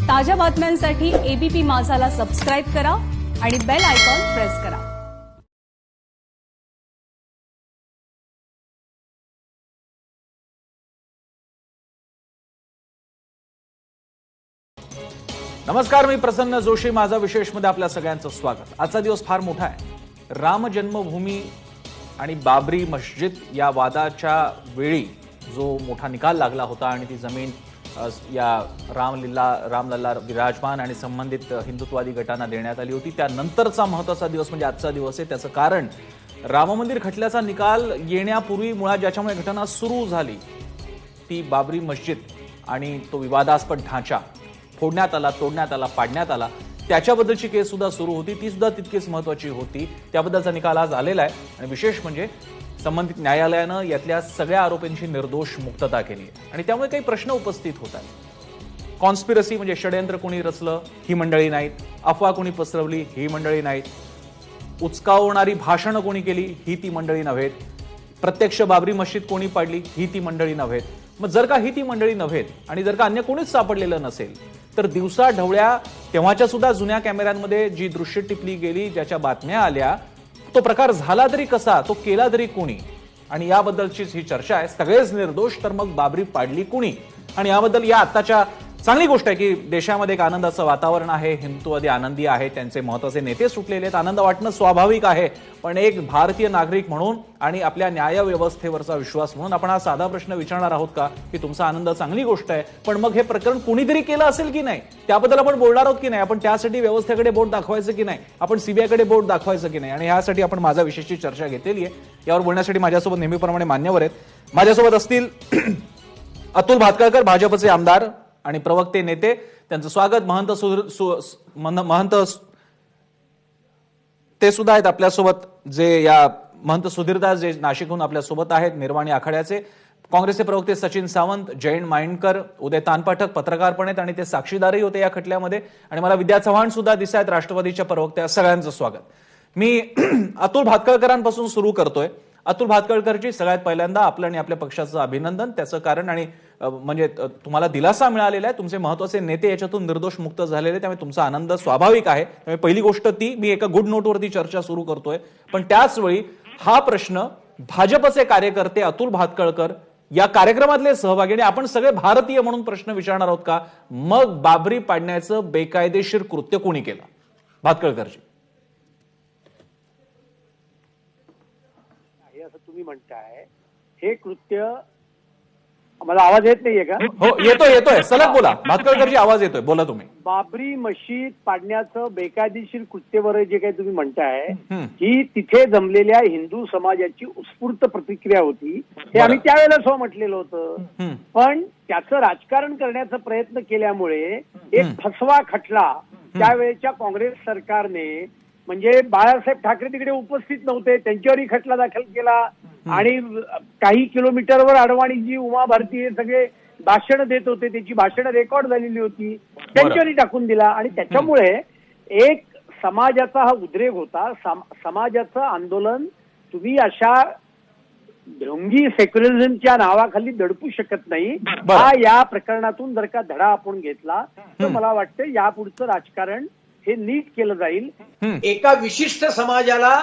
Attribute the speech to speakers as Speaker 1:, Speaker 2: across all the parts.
Speaker 1: ताज्या बातम्यांसाठी ABP माझाला subscribe करा आणि बेल आयकॉन प्रेस करा।
Speaker 2: नमस्कार, मी प्रसन्न जोशी। माझा विशेषमध्ये आपल्या सगळ्यांचं स्वागत। आजचा दिवस फार मोठा आहे। राम जन्मभूमी आणि बाबरी मस्जिद या वादाच्या वेळी जो मोठा निकाल लागला होता आणि ती जमीन या रामलल्ला विराजमान आणि संबंधित हिंदुत्ववादी गटांना देण्यात आली होती। त्यानंतरचा महत्त्वाचा दिवस म्हणजे आजचा दिवस आहे। त्याचं कारण राम मंदिर खटल्याचा निकाल येण्यापूर्वी मुळात ज्याच्यामुळे घटना सुरू झाली ती बाबरी मस्जिद आणि तो विवादास्पद ढांचा फोडण्यात आला, तोडण्यात आला, पाडण्यात आला, त्याच्याबद्दलची केस सुद्धा सुरू होती। ती सुद्धा तितकीच महत्त्वाची होती। त्याबद्दलचा निकाल आज आलेला आहे आणि विशेष म्हणजे संबंधित न्यायालयानं यातल्या सगळ्या आरोपींची निर्दोष मुक्तता केली आहे आणि त्यामुळे काही प्रश्न उपस्थित होत आहेत। कॉन्स्पिरसी म्हणजे षडयंत्र कोणी रचलं ही मंडळी नाहीत, अफवा कोणी पसरवली ही मंडळी नाहीत, उचकावणारी भाषणं कोणी केली ही ती मंडळी नव्हेत, प्रत्यक्ष बाबरी मस्जिद कोणी पाडली ही ती मंडळी नव्हेत। मग जर का ही ती मंडळी नव्हेत आणि जर का अन्य कोणीच सापडलेलं नसेल तर दिवसा ढवळ्या तेव्हाच्या सुद्धा जुन्या कॅमेऱ्यांमध्ये जी दृश्य टिपली गेली, ज्याच्या बातम्या आल्या, तो प्रकार झाला तरी कसा, तो केला तरी कोणी, आणि याबद्दलचीच ही चर्चा आहे। सगळेच निर्दोष तर मग बाबरी पाडली कोणी? आणि याबद्दल या आताच्या चांगली गोष्ट आहे की देशामध्ये एक आनंदाचं वातावरण आहे, हिंदुत्ववादी आनंदी आहे, त्यांचे महत्त्वाचे नेते सुटलेले आहेत, आनंद वाटणं स्वाभाविक आहे। पण एक भारतीय नागरिक म्हणून आणि आपल्या न्यायव्यवस्थेवरचा विश्वास म्हणून आपण हा साधा प्रश्न विचारणार आहोत का की तुमचा आनंद चांगली गोष्ट आहे, पण मग हे प्रकरण कोणीतरी केलं असेल की नाही, त्याबद्दल आपण बोलणार आहोत की नाही, आपण त्यासाठी व्यवस्थेकडे बोट दाखवायचं की नाही, आपण सीबीआयकडे बोट दाखवायचं की नाही, आणि यासाठी आपण माझा विशेषची चर्चा घेतलेली आहे। यावर बोलण्यासाठी माझ्यासोबत नेहमीप्रमाणे मान्यवर आहेत। माझ्यासोबत असतील अतुल भातखळकर, भाजपचे आमदार आणि प्रवक्ते नेते, त्यांचं स्वागत। महंत ते सुद्धा आहेत आपल्यासोबत, जे या महंत सुधीरदास जे नाशिकहून आपल्यासोबत आहेत, निर्वाणी आखाड्याचे। काँग्रेसचे प्रवक्ते सचिन सावंत, जयंत माइंडकर, उदय तानपाठक पत्रकार पण आहेत आणि ते साक्षीदारही होते या खटल्यामध्ये, आणि मला विद्या चव्हाण सुद्धा दिसत आहेत, राष्ट्रवादीच्या प्रवक्त्या। सगळ्यांचं स्वागत। मी अतुल भातखळकरांपासून सुरू करतोय। अतुल भातखळकरजी, सगळ्यात पहिल्यांदा आपलं आणि आपल्या पक्षाचं अभिनंदन। त्याचं कारण आणि म्हणजे तुम्हाला दिलासा मिळालेला आहे, तुमचे महत्त्वाचे नेते याच्यातून निर्दोष मुक्त झालेले, त्यामुळे तुमचा आनंद स्वाभाविक आहे। त्यामुळे पहिली गोष्ट ती, मी एका गुड नोटवरती चर्चा सुरू करतोय, पण त्याच वेळी हा प्रश्न भाजपचे कार्यकर्ते अतुल भातखळकर या कार्यक्रमातले सहभागी आणि आपण सगळे भारतीय म्हणून प्रश्न विचारणार आहोत का, मग बाबरी पाडण्याचं बेकायदेशीर कृत्य कोणी केलं? भातखळकरजी,
Speaker 3: असं तुम्ही म्हणताय, हे कृत्य, मला आवाज येत नाहीये का?
Speaker 2: हो, येतोय सलग बोला भातखळकरजी, आवाज येतोय, बोला तुम्ही।
Speaker 3: बाबरी मशीद पाडण्याचं बेकायदेशीर कृत्यवर जे काही तुम्ही म्हणताय, ही तिथे जमलेल्या हिंदू समाजाची उत्स्फूर्त प्रतिक्रिया होती, हे आम्ही त्यावेळेला म्हटलेलं होतं। पण त्याचं राजकारण करण्याचा प्रयत्न केल्यामुळे एक फसवा खटला त्यावेळेच्या काँग्रेस सरकारने, म्हणजे बाळासाहेब ठाकरे तिकडे उपस्थित नव्हते, त्यांच्यावरही खटला दाखल केला आणि काही किलोमीटरवर अडवाणीजी, उमा भारती हे सगळे भाषण देत होते, त्याची भाषणं रेकॉर्ड झालेली होती, त्यांच्यावरही टाकून दिला। आणि त्याच्यामुळे एक समाजाचा हा उद्रेक होता, समाजाचं आंदोलन तुम्ही अशा ढोंगी सेक्युलरिझमच्या नावाखाली दडपू शकत नाही। हा या प्रकरणातून जर का धडा आपण घेतला तर मला वाटतं यापुढचं राजकारण हे नीट केलं जाईल।
Speaker 4: एका विशिष्ट समाजाला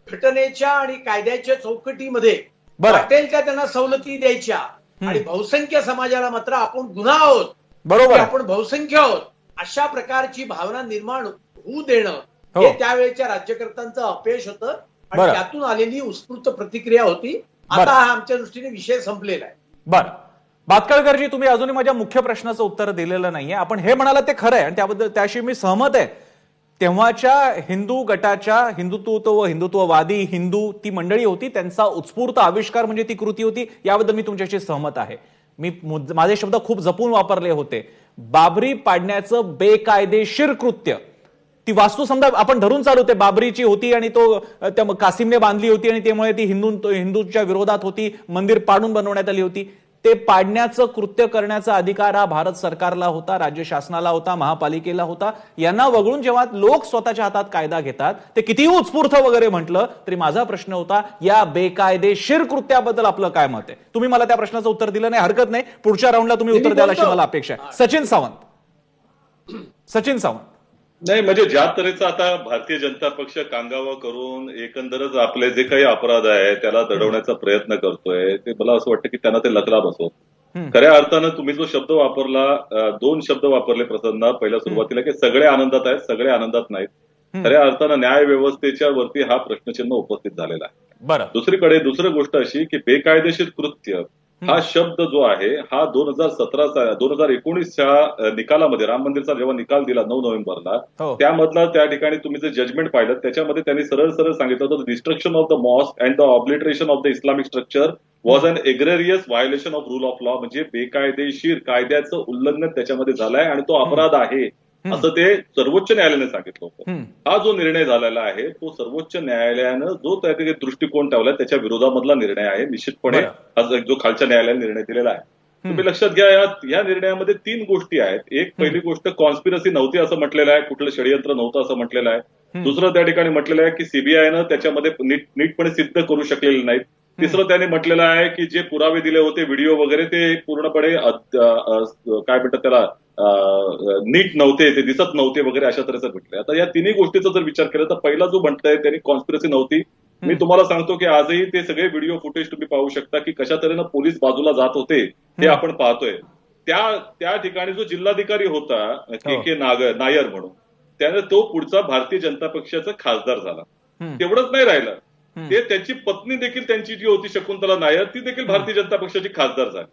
Speaker 4: घटनेच्या आणि कायद्याच्या चौकटीमध्ये वाटेल त्या त्यांना सवलती द्यायच्या, आणि बहुसंख्य समाजाला मात्र आपण गुन्हा आहोत, बरोबर, आपण बहुसंख्य आहोत, अशा प्रकारची भावना निर्माण होऊ देणं हे त्यावेळेच्या राज्यकर्त्यांचं अपयश होतं आणि त्यातून आलेली उत्स्फूर्त प्रतिक्रिया होती। आता हा आमच्या दृष्टीने विषय संपलेला आहे।
Speaker 2: बरं, भातखळकरजी, तुम्ही अजूनही माझ्या मुख्य प्रश्नाचं उत्तर दिलेलं नाहीये। आपण हे म्हणाला ते खरं आहे आणि त्याबद्दल त्याशी मी सहमत आहे। तेव्हाच्या हिंदू गटाच्या, हिंदुत्ववादी हिंदू ती मंडळी होती, त्यांचा उत्स्फूर्त आविष्कार म्हणजे ती कृती होती, याबद्दल मी तुमच्याशी सहमत आहे। मी माझे शब्द खूप जपून वापरले होते। बाबरी पाडण्याचं बेकायदेशीर कृत्य, ती वास्तू समजा आपण धरून चालू, ते बाबरीची होती आणि तो त्या कासिमने बांधली होती आणि त्यामुळे ती हिंदूंच्या विरोधात होती, मंदिर पाडून बनवण्यात आली होती, ते पाडण्याचं कृत्य करण्याचा अधिकार हा भारत सरकारला होता, राज्य शासनाला होता, महापालिकेला होता। यांना वगळून जेव्हा लोक स्वतःच्या हातात कायदा घेतात, ते कितीही उत्स्फूर्त वगैरे म्हटलं तरी माझा प्रश्न होता, या बेकायदेशीर कृत्याबद्दल आपलं काय मत आहे? तुम्ही मला त्या प्रश्नाचं उत्तर दिलं नाही, हरकत नाही, पुढच्या राऊंडला तुम्ही उत्तर द्याल अशी मला अपेक्षा आहे। सचिन सावंत, सचिन सावंत.
Speaker 5: नाही म्हणजे ज्या तऱ्हेचा आता भारतीय जनता पक्ष कांगावा करून एकंदरच आपले जे काही अपराध आहे त्याला दडवण्याचा प्रयत्न करतोय, ते मला असं वाटतं की त्यांना ते लकला बसवत. खऱ्या अर्थानं तुम्ही जो शब्द वापरला, 2 शब्द वापरले प्रसन्न पहिल्या सुरुवातीला, की सगळे आनंदात आहेत, सगळे आनंदात नाहीत. खऱ्या अर्थानं न्याय व्यवस्थेच्या वरती हा प्रश्नचिन्ह उपस्थित झालेला आहे.
Speaker 2: बरं.
Speaker 5: दुसरीकडे दुसरी गोष्ट अशी की बेकायदेशीर कृत्य हा शब्द जो आहे हा 2019च्या निकालामध्ये, राम मंदिरचा जेव्हा निकाल दिला 9 नोव्हेंबरला, त्यामधला त्या ठिकाणी तुम्ही जे जजमेंट पाहिलं त्याच्यामध्ये त्यांनी सरळ सरळ सांगितलं होतं, destruction of the mosque and the obliteration of the Islamic structure was an egregious violation of rule of law. म्हणजे बेकायदेशीर कायद्याचं उल्लंघन त्याच्यामध्ये झालंय आणि तो अपराध आहे असं ते सर्वोच्च न्यायालयाने सांगितलं होतं. हा जो निर्णय झालेला आहे तो सर्वोच्च न्यायालयानं जो त्या दृष्टिकोन ठेवलाय त्याच्या विरोधामधला निर्णय आहे. निश्चितपणे जो खालच्या न्यायालयाने निर्णय दिलेला आहे. तुम्ही लक्षात घ्या, या निर्णयामध्ये 3 गोष्टी आहेत. एक पहिली गोष्ट, कॉन्स्पिरसी नव्हती असं म्हटलेलं आहे, कुठलं षडयंत्र नव्हतं असं म्हटलेलं आहे. दुसरं त्या ठिकाणी म्हटलेलं आहे की सीबीआयनं त्याच्यामध्ये नीटपणे सिद्ध करू शकलेले नाहीत. तिसरं त्यांनी म्हटलेलं आहे की जे पुरावे दिले होते, व्हिडिओ वगैरे, ते पूर्णपणे काय म्हणतात त्याला, नीट नव्हते, ते दिसत नव्हते वगैरे, अशा तऱ्हेचं म्हटलंय. आता या 3 गोष्टीचा जर विचार केला तर पहिला जो म्हणताय त्यांनी कॉन्स्पिरसी नव्हती. मी तुम्हाला सांगतो की आजही ते सगळे व्हिडिओ फुटेज तुम्ही पाहू शकता की कशा तऱ्हेनं पोलीस बाजूला जात होते हे आपण पाहतोय. त्या ठिकाणी जो जिल्हाधिकारी होता के नायर म्हणून, त्याने तो पुढचा भारतीय जनता पक्षाचा खासदार झाला. तेवढंच नाही राहिलं, ते त्यांची पत्नी देखील, त्यांची जी होती शकुंतला नायर, ती देखील भारतीय जनता पक्षाची खासदार झाली.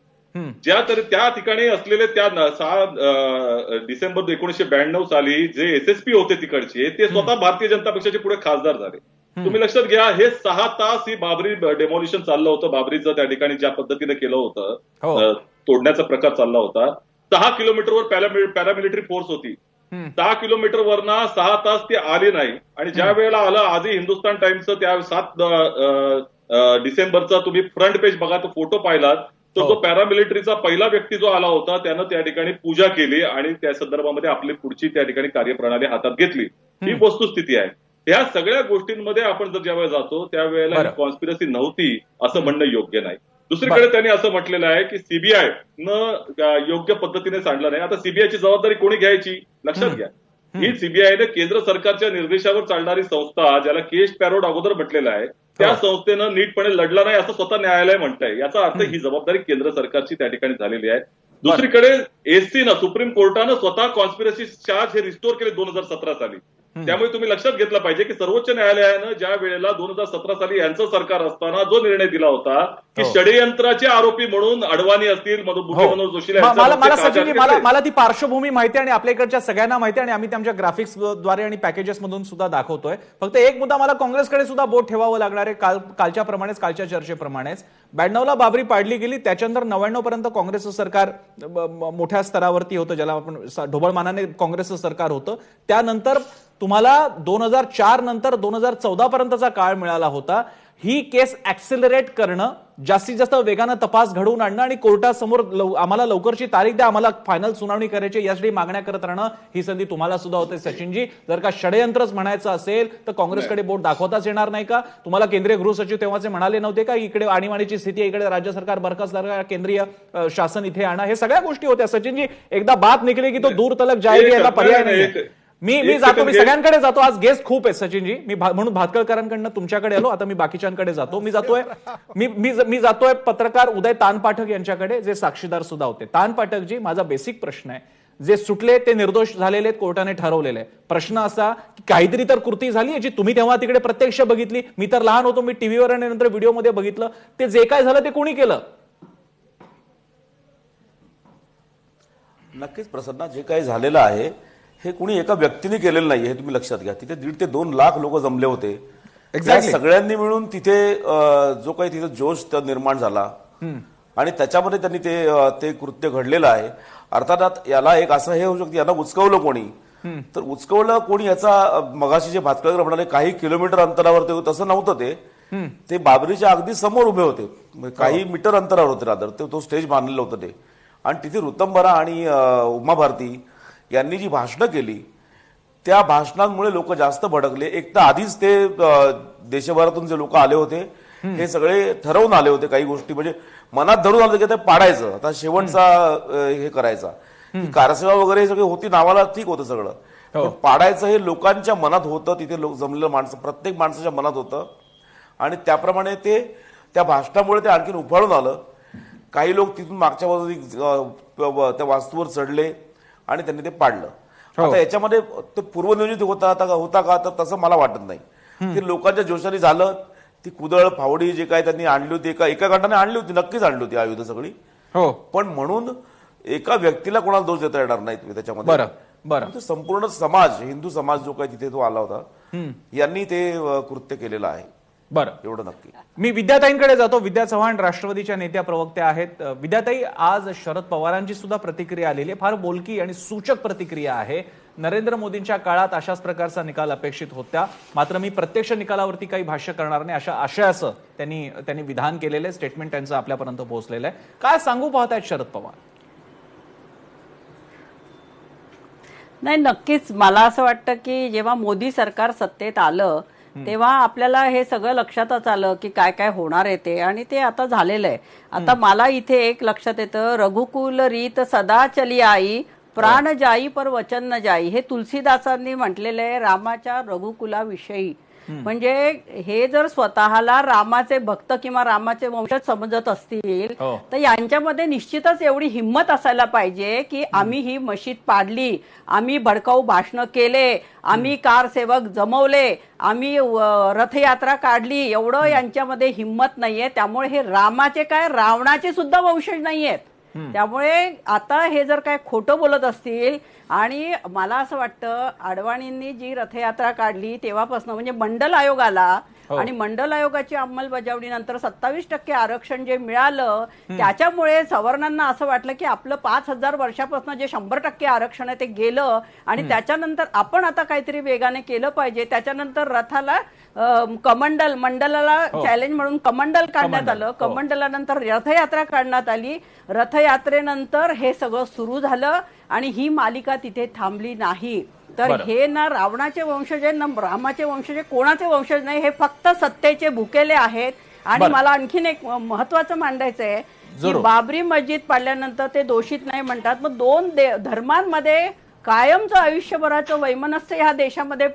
Speaker 5: त्या ठिकाणी असलेले त्या 6 डिसेंबर 1992 साली जे एसएसपी होते तिकडचे, ते स्वतः भारतीय जनता पक्षाचे पुढे खासदार झाले. तुम्ही लक्षात घ्या, हे 6 तास ही बाबरी डेमोलिशन चाललं होतं. बाबरीचं त्या ठिकाणी ज्या पद्धतीने केलं होतं, तोडण्याचा प्रकार चालला होता. 6 किलोमीटरवर पॅरामिलिटरी फोर्स होती. 6 किलोमीटरवरना 6 तास ती आली नाही. आणि ज्या वेळेला आलं, आजही हिंदुस्तान टाइम्सचं त्या 7 डिसेंबरचा तुम्ही फ्रंट पेज बघा, तो फोटो पाहिलात, तो पॅरामिलिटरीचा पहिला व्यक्ती जो आला होता त्यानं त्या ठिकाणी पूजा केली आणि त्या संदर्भामध्ये आपली पुढची त्या ठिकाणी कार्यप्रणाली हातात घेतली. ही वस्तुस्थिती आहे. या सगळ्या गोष्टींमध्ये आपण जर ज्यावेळेला जातो त्यावेळेला कॉन्स्पिरसी नव्हती असं म्हणणं योग्य नाही. दुसरीकडे त्यांनी असं म्हटलेलं आहे की सीबीआय न योग्य पद्धतीने सांडलं नाही. आता सीबीआयची जबाबदारी कोणी घ्यायची लक्षात घ्या. ही सीबीआयने केंद्र सरकारच्या निर्देशावर चालणारी संस्था, ज्याला केश पॅरोड अगोदर म्हटलेलं आहे, त्या संस्थेनं नीटपणे लढला नाही असं स्वतः न्यायालय म्हणतंय. याचा अर्थ ही जबाबदारी केंद्र सरकारची त्या ठिकाणी झालेली आहे. दुसरीकडे एससीनं, सुप्रीम कोर्टानं स्वतः कॉन्स्पिरसी चार्ज हे रिस्टोर केले 2017 साली. त्यामुळे तुम्ही लक्षात घेतलं पाहिजे की सर्वोच्च न्यायालयानं ज्या वेळेला 2017 साली यांचं सरकार असताना जो निर्णय दिला होता की षडयंत्राचे आरोपी म्हणून अडवाणी असतील, मनोज जोशी,
Speaker 2: मला ती पार्श्वभूमी माहिती आणि आपल्या इकडच्या सगळ्यांना माहिती, आणि आम्ही त्यांच्या ग्राफिक्सद्वारे आणि पॅकेजेस मधून सुद्धा दाखवतोय. फक्त एक मुद्दा मला काँग्रेसकडे सुद्धा बोट ठेवावं लागणार आहे. कालच्या प्रमाणेच, कालच्या चर्चेप्रमाणेच 92ला बाबरी पाडली गेली, त्याच्यानंतर 99 पर्यंत काँग्रेसचं सरकार मोठ्या स्तरावरती होतं, ज्याला आपण ढोबळमानाने काँग्रेसचं सरकार होतं. त्यानंतर तुम्हाला 2004 नंतर 2014 पर्यंतचा काळ मिळाला होता. ही केस ऍक्सिलरेट करणं, जास्तीत जास्त वेगानं तपास घडवून आणणं आणि कोर्टासमोर आम्हाला लवकरची तारीख द्या, आम्हाला फायनल सुनावणी करायची, यासाठी मागण्या करत राहणं, ही संधी तुम्हाला सुद्धा होते. सचिनजी, जर का षडयंत्रच म्हणायचं असेल तर काँग्रेसकडे बोट दाखवताच येणार नाही का? तुम्हाला केंद्रीय गृह सचिव तेव्हाचे म्हणाले नव्हते का इकडे आणीबाणीची स्थिती आहे, इकडे राज्य सरकार बरखास्त करा, केंद्रीय शासन इथे आणा? हे सगळ्या गोष्टी होत्या सचिनजी. एकदा बात निघली की तो दूर तलक जाएगी, याला पर्याय नाही. मी जातो, मी सगळ्यांकडे जातो. आज गेस्ट खूप आहेत सचिनजी, मी म्हणून भातकळकरांकडनं तुमच्याकडे आलो. आता मी बाकीच्यांकडे जातो. मी जातोय पत्रकार उदय तानपाठक यांच्याकडे, जे साक्षीदार सुद्धा होते. तानपाठकजी, माझा बेसिक प्रश्न आहे, जे सुटले ते निर्दोष झालेले कोर्टाने ठरवलेले. प्रश्न असा की काहीतरी तर कृती झाली जी तुम्ही तेव्हा तिकडे प्रत्यक्ष बघितली. मी तर लहान होतो, मी टीव्हीवर आणि नंतर व्हिडिओमध्ये बघितलं. ते जे काय झालं ते कोणी केलं?
Speaker 6: नक्कीच प्रसन्न, जे काही झालेलं आहे हे कुणी एका व्यक्तीने केलेलं नाही, हे तुम्ही लक्षात घ्या. तिथे 1.5 ते 2 लाख लोक जमले होते. सगळ्यांनी मिळून तिथे जो काही तिथे जोश निर्माण झाला आणि त्याच्यामध्ये त्यांनी ते कृत्य घडलेलं आहे. अर्थात याला एक असं हे होऊ शकतं, याला उचकवलं कोणी, तर उचकवलं कोणी याचा मगाशी जे भातकळकर म्हणाले काही किलोमीटर अंतरावर ते तसं नव्हतं. ते बाबरीच्या अगदी समोर उभे होते, काही मीटर अंतरावर होते रादर. तो स्टेज बांधलेलं होतं ते. आणि तिथे ऋतंभरा आणि उमा भारती यांनी जी भाषणं केली त्या भाषणांमुळे लोक जास्त भडकले. एक तर आधीच ते देशभरातून जे लोक आले होते हे सगळे ठरवून आले होते काही गोष्टी, म्हणजे मनात धरून आले की ते पाडायचं, आता शेवटचा हे करायचा. कारसेवा वगैरे सगळे होती, नावाला ठीक होतं सगळं, पण पाडायचं हे लोकांच्या मनात होतं. तिथे लोक जमलेलं माणसं प्रत्येक माणसाच्या मनात होतं आणि त्याप्रमाणे ते त्या भाषणामुळे ते आणखीन उफाळून आलं. काही लोक तिथून मागच्या बाजूला त्या वास्तूवर चढले आणि त्यांनी ते पाडलं. आता याच्यामध्ये ते पूर्वनियोजित होता का तर तसं मला वाटत नाही. ते लोकांच्या जोशाने झालं. ती कुदळ फावडी जे काय त्यांनी आणली होती, एका गटाने आणली होती, नक्कीच आणली होती आयुध सगळी. पण म्हणून एका व्यक्तीला कोणाला दोष देता येणार नाही त्याच्यामध्ये. बरं, संपूर्ण समाज, हिंदू समाज जो काय तिथे तो आला होता, यांनी ते कृत्य केलेलं आहे.
Speaker 2: बरं,
Speaker 6: एवढं नक्की.
Speaker 2: मी विद्याताईंकडे जातो. विद्या चव्हाण राष्ट्रवादीच्या नेत्या प्रवक्त्या आहेत. विद्याताई, आज शरद पवारांची सुद्धा प्रतिक्रिया आलेली आहे, फार बोलकी आणि सूचक प्रतिक्रिया आहे. नरेंद्र मोदींच्या काळात अशाच प्रकारचा निकाल अपेक्षित होता, मात्र मी प्रत्यक्ष निकालावरती काही भाष्य करणार नाही अशा आशयाचं त्यांनी विधान केलेलं स्टेटमेंट त्यांचं आपल्यापर्यंत पोहोचलेलं आहे. काय सांगू पाहतायत शरद पवार?
Speaker 7: नाही, नक्कीच मला असं वाटतं की जेव्हा मोदी सरकार सत्तेत आलं तेव्हा आपल्याला हे सगळं लक्षातच आलं की काय काय होणार आहे ते, आणि ते आता झालेलं आहे. आता मला इथे एक लक्षात येतं, रघुकुल रीत सदा चली आई, प्राण जाई पर वचन न जाई, हे तुलसीदासांनी म्हटलेलं आहे रामाच्या रघुकुलाविषयी. म्हणजे हे जर स्वतःला रामाचे भक्त किंवा रामाचे वंशज समजत असतील तर यांच्यामध्ये निश्चितच एवढी हिंमत असायला पाहिजे की आम्ही ही मशीद पाडली, आम्ही भडकाऊ भाषणं केले, आम्ही कारसेवक जमवले, आम्ही रथयात्रा काढली, एवढं यांच्यामध्ये हिंमत नाहीये. त्यामुळे हे रामाचे काय, रावणाचे सुद्धा वंशज नाहीयेत. त्यामुळे आता हे जर काय खोटं बोलत असतील, आणि मला असं वाटतं अडवाणींनी जी रथयात्रा काढली तेव्हापासून म्हणजे मंडल आयोग आला आणि मंडल आयोगाची अंमलबजावणीनंतर 27% आरक्षण जे मिळालं त्याच्यामुळे सवर्णांना असं वाटलं की आपलं 5000 वर्षापासून जे 100% आरक्षण आहे ते गेलं आणि त्याच्यानंतर आपण आता काहीतरी वेगाने केलं पाहिजे. त्याच्यानंतर रथाला मंडलाला चॅलेंज म्हणून कमंडल काढण्यात आलं. कमंडलानंतर रथयात्रा काढण्यात आली. रथयात्रेनंतर हे सगळं सुरू झालं आणि ही मालिका तिथे थांबली नाही. तर हे ना रावणाचे वंशज आहे ना रामाचे वंशज आहे, कोणाचे वंशज नाही, हे फक्त सत्तेचे भुकेले आहेत. आणि मला आणखीन एक महत्वाचं मांडायचं आहे की बाबरी मस्जिद पाडल्यानंतर ते दोषित नाही म्हणतात, मग दोन धर्मांमध्ये कायमचं आयुष्यभराचं वैमनस्य ह्या देशामध्ये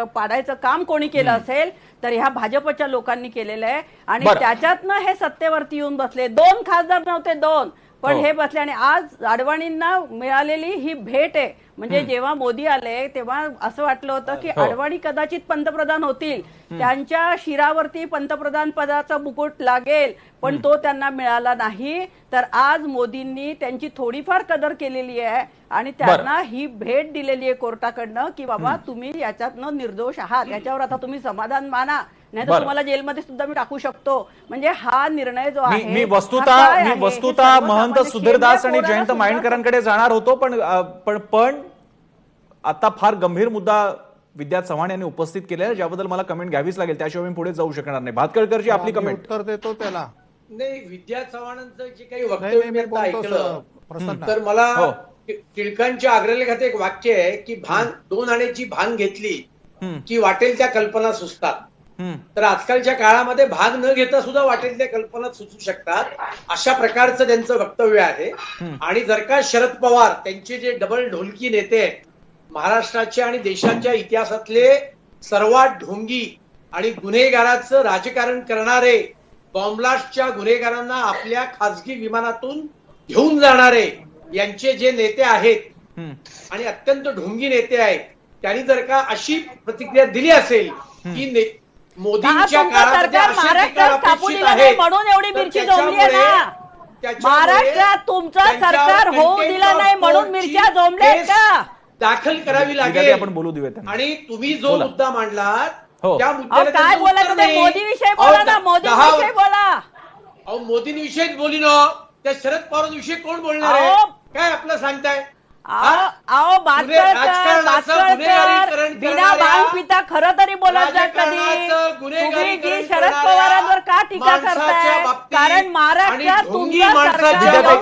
Speaker 7: पाडायचं काम कोणी केलं असेल तर ह्या भाजपच्या लोकांनी केलेलं आहे. आणि त्याच्यातनं हे सत्तेवरती येऊन बसले. 2 खासदार नव्हते, 2 पण हे बसले. आणि आज अडवाणींना मिळालेली ही भेट आहे. म्हणजे जेव्हा मोदी आले तेव्हा असं वाटलं होतं की अडवाणी कदाचित पंतप्रधान होतील, त्यांच्या शिरावरती पंतप्रधान पदाचा मुकुट लागेल, पण तो त्यांना मिळाला नाही. तर आज मोदींनी त्यांची थोडीफार कदर केलेली आहे आणि त्यांना ही भेट दिलेली आहे कोर्टाकडनं की बाबा तुम्ही याच्यातनं निर्दोष आहात, याच्यावर आता तुम्ही समाधान माना, नाही तर तुम्हाला जेलमध्ये सुद्धा मी टाकू शकतो. म्हणजे हा निर्णय जो आहे
Speaker 2: मी वस्तुतः महंत सुधीरदास आणि जयंत माइंडकरांकडे जाणार होतो, पण आता फार गंभीर मुद्दा विद्या चव्हाण यांनी उपस्थित केलेला, ज्याबद्दल मला कमेंट घ्यावीच लागेल, त्याशिवाय मी पुढे जाऊ शकणार नाही. भातखळकरजी आपली कमेंट.
Speaker 8: उत्तर देतो त्याला.
Speaker 4: नाही, विद्या चव्हाणांचं जे काही वक्तव्य ऐकलं तर मला टिळकांच्या अग्रलेखात एक वाक्य आहे की भान 2 आण्याची भान घेतली की वाटेल त्या कल्पना सुचतात. तर आजकालच्या काळामध्ये भाग न घेता सुद्धा वाटेल त्या कल्पना सुचू शकतात, अशा प्रकारचं त्यांचं वक्तव्य आहे. आणि जर का शरद पवार त्यांचे जे डबल ढोलकी नेते आहेत, महाराष्ट्राच्या आणि देशाच्या इतिहासातले सर्वात ढोंगी आणि गुन्हेगाराचं राजकारण करणारे, बॉम्बलास्टच्या गुन्हेगारांना आपल्या खासगी विमानातून घेऊन जाणारे यांचे जे नेते आहेत आणि अत्यंत ढोंगी नेते आहेत, त्यांनी जर का अशी प्रतिक्रिया दिली असेल की मोदींच्या
Speaker 7: म्हणून एवढी मिरची जोमली आहे ना, महाराष्ट्रात तुमचं सरकार होऊ दिलं नाही म्हणून मिरच्या जोमल्या का,
Speaker 4: दाखल करावी लागेल.
Speaker 2: आपण बोलू देऊयात.
Speaker 4: आणि तुम्ही जो मुद्दा मांडलात त्या
Speaker 7: मुद्द्याला काय बोलायचं, मोदीविषयी बोला ना, मोदीविषयी बोला.
Speaker 4: मोदींविषयीच बोली ना, त्या शरद पवारांविषयी कोण बोलणार आहे? काय आपलं सांगताय?
Speaker 7: बिना भांग पिता खरं तरी बोलत जा कधी. तुम्ही जी शरद पवारांवर का टीका करताय? कारण महाराष्ट्रात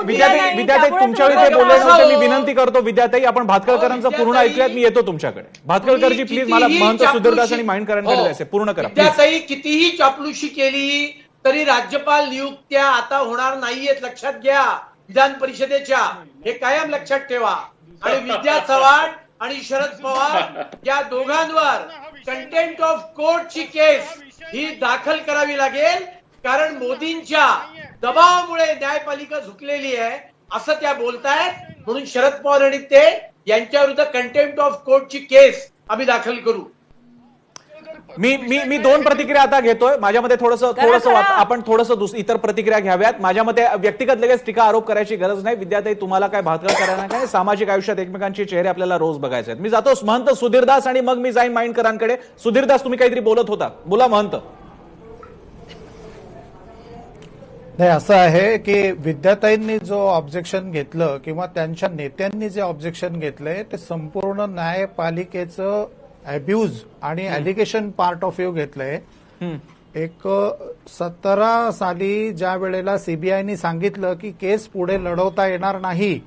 Speaker 2: विद्याताई तुमच्या इथे बोलले नव्हते, मी विनंती करतो विद्याताई आपण भातखळकरांचं पूर्ण ऐकूयात, मी येतो तुमच्याकडे. भातखळकरजी प्लीज, मला महंत सुधीरदास आणि माइंडकरांकडे जायचे, पूर्ण करा.
Speaker 4: विद्याताई कितीही चापलुशी केली तरी राज्यपाल नियुक्त्या आता होणार नाहीयेत, लक्षात घ्या. विधान परिषदेच्या हे कायम लक्षात ठेवा. आणि विद्या चव्हाण आणि शरद पवार या दोघांवर कंटेम्प्ट ऑफ कोर्टची केस ही दाखल करावी लागेल, कारण मोदींच्या दबावामुळे न्यायपालिका झुकलेली आहे असं त्या बोलतायत. म्हणून शरद पवार आणि ते यांच्या विरुद्ध कंटेम्प्ट ऑफ कोर्टची केस आम्ही दाखल करू.
Speaker 2: मी दोन प्रतिक्रिया आता घेतोय. माझ्या मते थोडंसं आपण इतर प्रतिक्रिया घ्याव्यात. माझ्या मते व्यक्तिगत लगेच टीका आरोप करायची गरज नाही. विद्याताई, तुम्हाला काय भातगळ करायला काय, सामाजिक आयुष्यात एकमेकांचे चेहरे आपल्याला रोज बघायचे आहेत. मी जातो महंत सुधीरदास आणि मग मी जाईन माइंडकरांकडे. सुधीरदास, तुम्ही काहीतरी बोलत होता, बोला महंत.
Speaker 8: नाही, असं आहे की विद्याताईंनी जो ऑब्जेक्शन घेतलं किंवा त्यांच्या नेत्यांनी जे ऑब्जेक्शन घेतलंय ते संपूर्ण न्यायपालिकेचं अब्यूज आणि अलिगेशन पार्ट ऑफ व्ह्यू घेतलंय. एक 17 साली ज्या वेळेला सीबीआयनी सांगितलं की केस पुढे लढवता येणार नाही,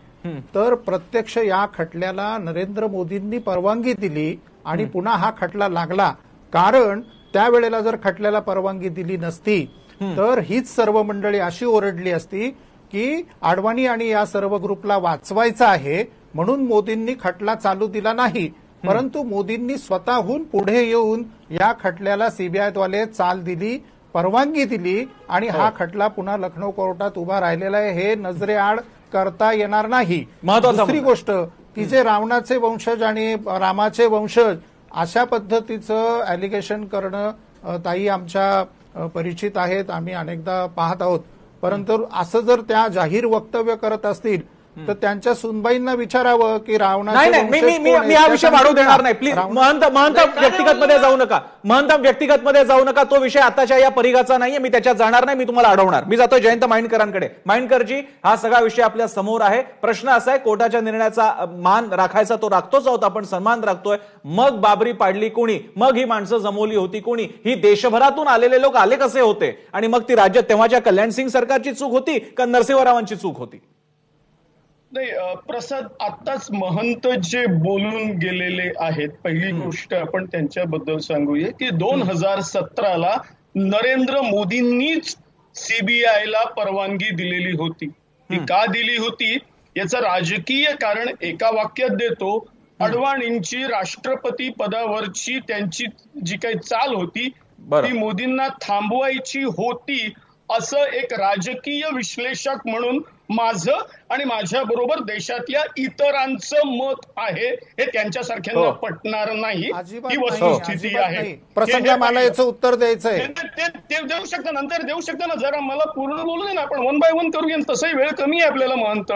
Speaker 8: तर प्रत्यक्ष या खटल्याला नरेंद्र मोदींनी परवानगी दिली आणि पुन्हा हा खटला लागला. कारण त्यावेळेला जर खटल्याला परवानगी दिली नसती तर हीच सर्व मंडळी अशी ओरडली असती की अडवाणी आणि या सर्व ग्रुपला वाचवायचं आहे म्हणून मोदींनी खटला चालू दिला नाही. परंतु मोदींनी स्वतःहून पुढे येऊन या खटल्याला सीबीआयद्वारे चाल दिली, परवानगी दिली आणि हा खटला पुन्हा लखनौ कोर्टात उभा राहिलेला आहे. हे नजरेआड करता येणार नाही. दुसरी गोष्ट की जे रावणाचे वंशज आणि रामाचे वंशज अशा पद्धतीचं अलिगेशन करणं ताई आमच्या परिचित आहेत, आम्ही अनेकदा पाहत आहोत. परंतु असं जर त्या जाहीर वक्तव्य करत असतील तर त्यांच्या सुनबाईंना विचारावं की रावणाचे
Speaker 2: मी हा विषय वाढू देणार नाही. प्लीज महंत व्यक्तिगत मध्ये जाऊ नका. महंत व्यक्तिगत मध्ये जाऊ नका. तो विषय आताच्या या परिघाचा नाहीये. मी त्याच्यात जाणार नाही. मी तुम्हाला अडवणार. मी जातो जयंत माइंडकरांकडे. माइंडकरजी, हा सगळा विषय आपल्या समोर आहे. प्रश्न असा आहे, कोर्टाच्या निर्णयाचा मान राखायचा तो राखतोच आहोत आपण, सन्मान राखतोय. मग बाबरी पाडली कोणी? मग ही माणसं जमवली होती कोणी? ही देशभरातून आलेले लोक आले कसे होते? आणि मग ती राज्यात तेव्हाच्या कल्याण सिंग सरकारची चूक होती का नरसिंहरावांची चूक होती?
Speaker 9: नाही प्रसाद, आत्ताच महंत जे बोलून गेलेले आहेत, पहिली गोष्ट आपण त्यांच्याबद्दल सांगूया की 2017ला नरेंद्र मोदींनीच सीबीआयला परवानगी दिलेली होती. ती का दिली होती याचं राजकीय कारण एका वाक्यात देतो. अडवाणींची राष्ट्रपती पदावरची त्यांची जी काही चाल होती ती मोदींना थांबवायची होती असं एक राजकीय विश्लेषक म्हणून माझं आणि माझ्या बरोबर देशातल्या इतरांचं मत आहे. हे त्यांच्यासारख्यांना पटणार नाही. ही वस्तुस्थिती आहे.
Speaker 8: प्रसंगा मला याचं उत्तर द्यायचंय.
Speaker 9: ते देऊ शकता, नंतर देऊ शकता ना. जरा मला पूर्ण बोलू दे ना. आपण 1 बाय 1 करूया. तसंही वेळ कमी आहे आपल्याला महंत.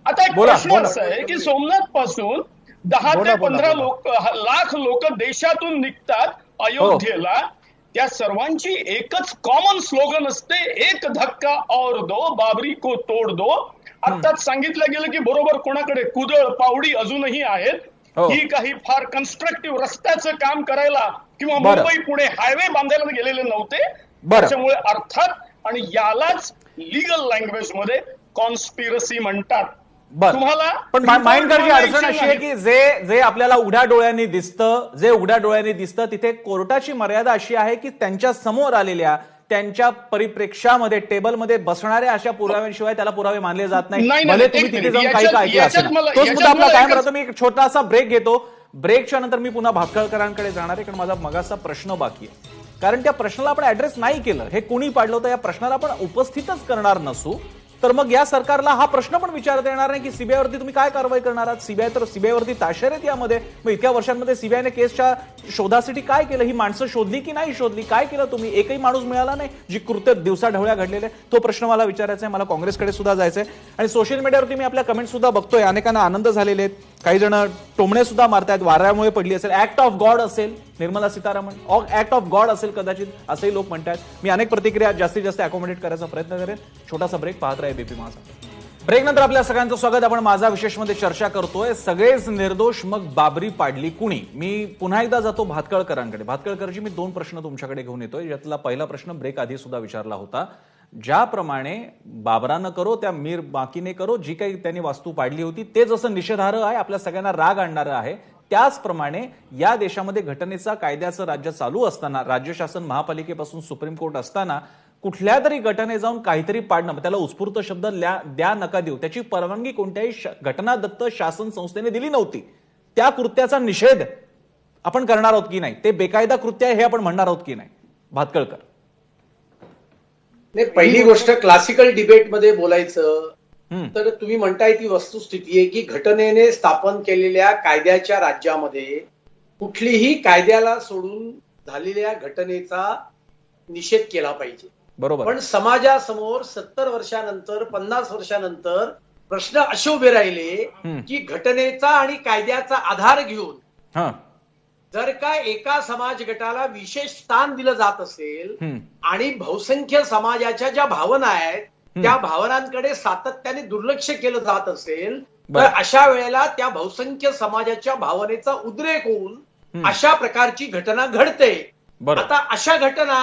Speaker 9: आता एक प्रश्न असा आहे की सोमनाथ पासून 10 ते 15 लाख लोक देशातून निघतात अयोध्येला. त्या सर्वांची एकच कॉमन स्लोगन असते, एक धक्का और दो, बाबरी को तोड दो. आत्ताच सांगितलं गेलं की बरोबर कोणाकडे कुदळ पावडी अजूनही आहेत. ही काही फार कन्स्ट्रक्टिव्ह रस्त्याचं काम करायला किंवा मुंबई पुणे हायवे बांधायला गेलेले नव्हते. त्याच्यामुळे अर्थात, आणि यालाच लिगल लँग्वेज मध्ये कॉन्स्पिरसी म्हणतात.
Speaker 2: तुम्हाला पण माइंडकरची अडचण अशी आहे की जे आपल्याला उघड्या डोळ्यांनी दिसतं, तिथे कोर्टाची मर्यादा अशी आहे की त्यांच्या समोर आलेल्या, त्यांच्या परिप्रेक्ष्यामध्ये टेबलमध्ये बसणाऱ्या अशा पुराव्यांशिवाय त्याला पुरावे मानले जात नाही. भले तुम्ही तिथे जाऊन काही ऐकलं असेल. तोच मुद्दा आपला कायम राहतो. मी एक छोटासा ब्रेक घेतो. ब्रेकच्या नंतर मी पुन्हा भातखळकरांकडे जाणार आहे, कारण माझा मगाचा प्रश्न बाकी आहे. कारण त्या प्रश्नाला आपण ऍड्रेस नाही केलं. हे कुणी पाडलं होतं या प्रश्नाला आपण उपस्थितच करणार नसू तर मग या सरकारला हा प्रश्न पण विचारता येणार नाही की सीबीआयवरती तुम्ही काय कारवाई करणार आहात. सीबीआयवरती ताशेर आहेत यामध्ये. मग इतक्या वर्षांमध्ये सीबीआयने केसच्या शोधासाठी काय केलं? ही माणसं शोधली की नाही शोधली? काय केलं तुम्ही? एकही माणूस मिळाला नाही जी कृत्य दिवसाढवळ्या घडलेले. तो प्रश्न मला विचारायचा आहे. मला काँग्रेसकडे सुद्धा जायचंय. आणि सोशल मीडियावरती मी आपल्या कमेंट सुद्धा बघतोय. अनेकांना आनंद झालेले आहेत. काही जण टोमणे सुद्धा मारतायत. वाऱ्यामुळे पडली असेल, ऍक्ट ऑफ गॉड असेल, Nirmala Sitharaman act of God असेल कदाचित, असेही लोक म्हणतात. मी अनेक प्रतिक्रिया जास्तीत जास्त अकोमोडेट करायचा प्रयत्न करेन. छोटासा ब्रेक पाहत राहा एबीपी माझा. ब्रेक नंतर आपल्या सगळ्यांचं स्वागत. आपण माझा विशेषमध्ये चर्चा करतोय. सगळेच निर्दोष, मग बाबरी पाडली कुणी? मी पुन्हा एकदा जातो भातखळकरांकडे. भातखळकरजी, मी 2 प्रश्न तुमच्याकडे घेऊन येतोय. यातला पहिला प्रश्न ब्रेक आधी सुद्धा विचारला होता. ज्याप्रमाणे बाबरानं करो त्या मीर बाकीने करो, जी काही त्यांनी वास्तू पाडली होती ते जसं निषेधार्ह आहे, आपल्या सगळ्यांना राग आणणारं आहे, त्याचप्रमाणे या देशामध्ये घटनेचा कायद्याचं राज्य चालू असताना, राज्य शासन महापालिकेपासून सुप्रीम कोर्ट असताना कुठल्या तरी घटने जाऊन काहीतरी पाडणं, त्याला उत्स्फूर्त शब्द द्या नका देऊ, त्याची परवानगी कोणत्याही घटनादत्त शासन संस्थेने दिली नव्हती. त्या कृत्याचा निषेध आपण करणार आहोत की नाही, ते बेकायदा कृत्य आहे हे आपण म्हणणार आहोत की नाही? भातखळकर.
Speaker 4: नाही, पहिली गोष्ट क्लासिकल डिबेटमध्ये बोलायचं तर तुम्ही म्हणताय ती वस्तुस्थिती आहे की घटनेने स्थापन केलेल्या कायद्याच्या राज्यामध्ये कुठलीही कायद्याला सोडून झालेल्या घटनेचा निषेध केला पाहिजे.
Speaker 2: बरोबर.
Speaker 4: पण समाजासमोर 70 वर्षानंतर 50 वर्षानंतर प्रश्न असे उभे राहिले की घटनेचा आणि कायद्याचा आधार घेऊन जर का एका समाज गटाला विशेष स्थान दिलं जात असेल आणि बहुसंख्य समाजाच्या ज्या भावना आहेत त्या भावनांकडे सातत्याने दुर्लक्ष केलं जात असेल तर अशा वेळेला त्या बहुसंख्य समाजाच्या भावनेचा उद्रेक होऊन अशा प्रकारची घटना घडते. आता अशा घटना